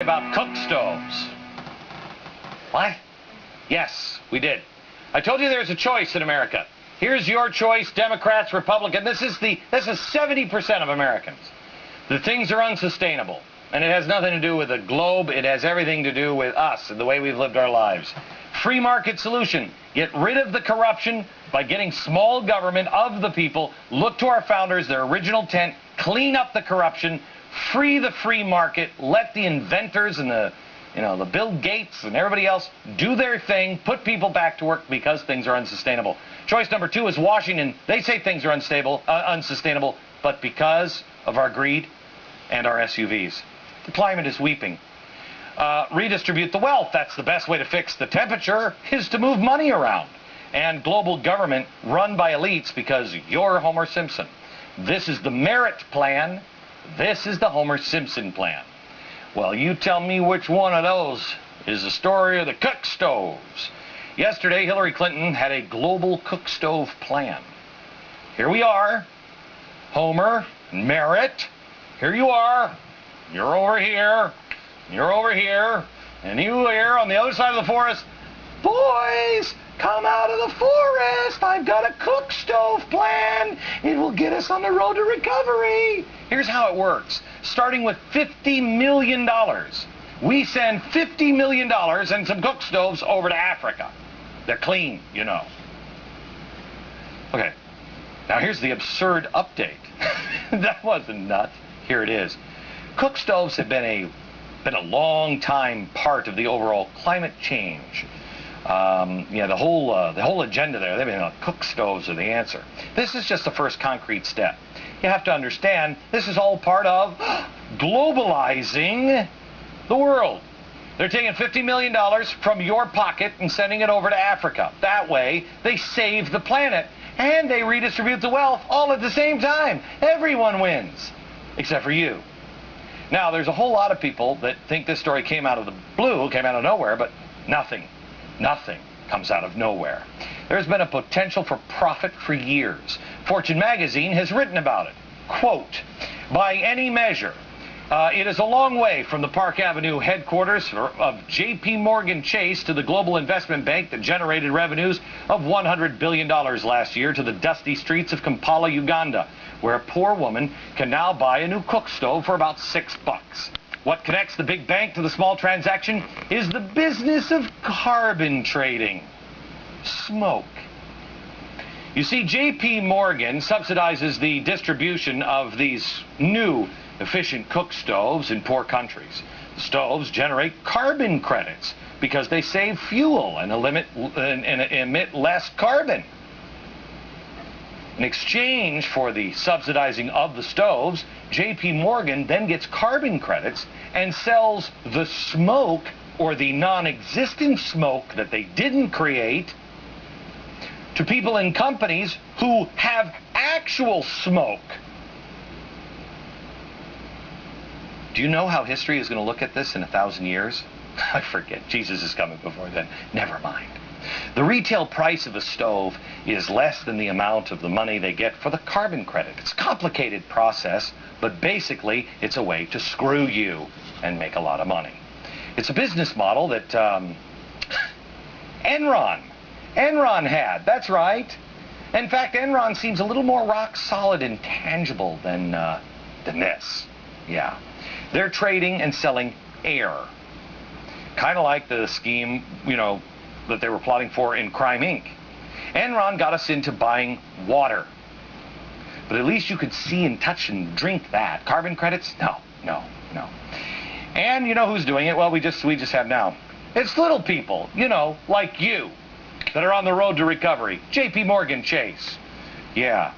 About cook stoves. What? Yes, we did. I told you there's a choice in America. Here's your choice, Democrats, Republicans. This is 70% of Americans. The things are unsustainable. And it has nothing to do with the globe. It has everything to do with us and the way we've lived our lives. Free market solution. Get rid of the corruption by getting small government of the people. Look to our founders, their original intent. Clean up the corruption. Free the free market. Let the inventors and the Bill Gates and everybody else do their thing. Put people back to work because things are unsustainable. Choice number 2 is Washington. They say things are unsustainable, but because of our greed and our SUVs. The climate is weeping. Redistribute the wealth. That's the best way to fix the temperature, is to move money around. And global government run by elites because you're Homer Simpson. This is the merit plan. This is the Homer Simpson plan. Well, you tell me which one of those is the story of the cook stoves. Yesterday, Hillary Clinton had a global cook stove plan. Here we are, Homer, merit. Here you are. You're over here. You're over here. And you here on the other side of the forest. Boys, come out of the forest. I've got a cook stove plan. It will get us on the road to recovery. Here's how it works. Starting with $50 million. We send $50 million and some cook stoves over to Africa. They're clean, you know. Okay, now here's the absurd update. That wasn't nuts. Here it is. Cook stoves have been a long time part of the overall climate change. The whole agenda there. They've been cook stoves are the answer. This is just the first concrete step. You have to understand this is all part of globalizing the world. They're taking $50 million from your pocket and sending it over to Africa. That way, they save the planet and they redistribute the wealth all at the same time. Everyone wins, except for you. Now, there's a whole lot of people that think this story came out of the blue, came out of nowhere, but nothing comes out of nowhere. There's been a potential for profit for years. Fortune magazine has written about it. Quote, by any measure, it is a long way from the Park Avenue headquarters of J.P. Morgan Chase to the global investment bank that generated revenues of $100 billion last year to the dusty streets of Kampala, Uganda, where a poor woman can now buy a new cook stove for about $6. What connects the big bank to the small transaction is the business of carbon trading. Smoke. You see, J.P. Morgan subsidizes the distribution of these new efficient cook stoves in poor countries. The stoves generate carbon credits because they save fuel and emit less carbon. In exchange for the subsidizing of the stoves, J.P. Morgan then gets carbon credits and sells the smoke, or the non-existent smoke that they didn't create, to people in companies who have actual smoke. Do you know how history is going to look at this in 1,000 years? I forget. Jesus is coming before then. Never mind. The retail price of a stove is less than the amount of the money they get for the carbon credit. It's a complicated process, but basically it's a way to screw you and make a lot of money. It's a business model that Enron had. That's right. In fact, Enron seems a little more rock solid and tangible than this. Yeah. They're trading and selling air. Kind of like the scheme, that they were plotting for in Crime Inc. Enron got us into buying water. But at least you could see and touch and drink that. Carbon credits? No. And you know who's doing it? Well, we just have now. It's little people, like you, that are on the road to recovery. J.P. Morgan Chase. Yeah.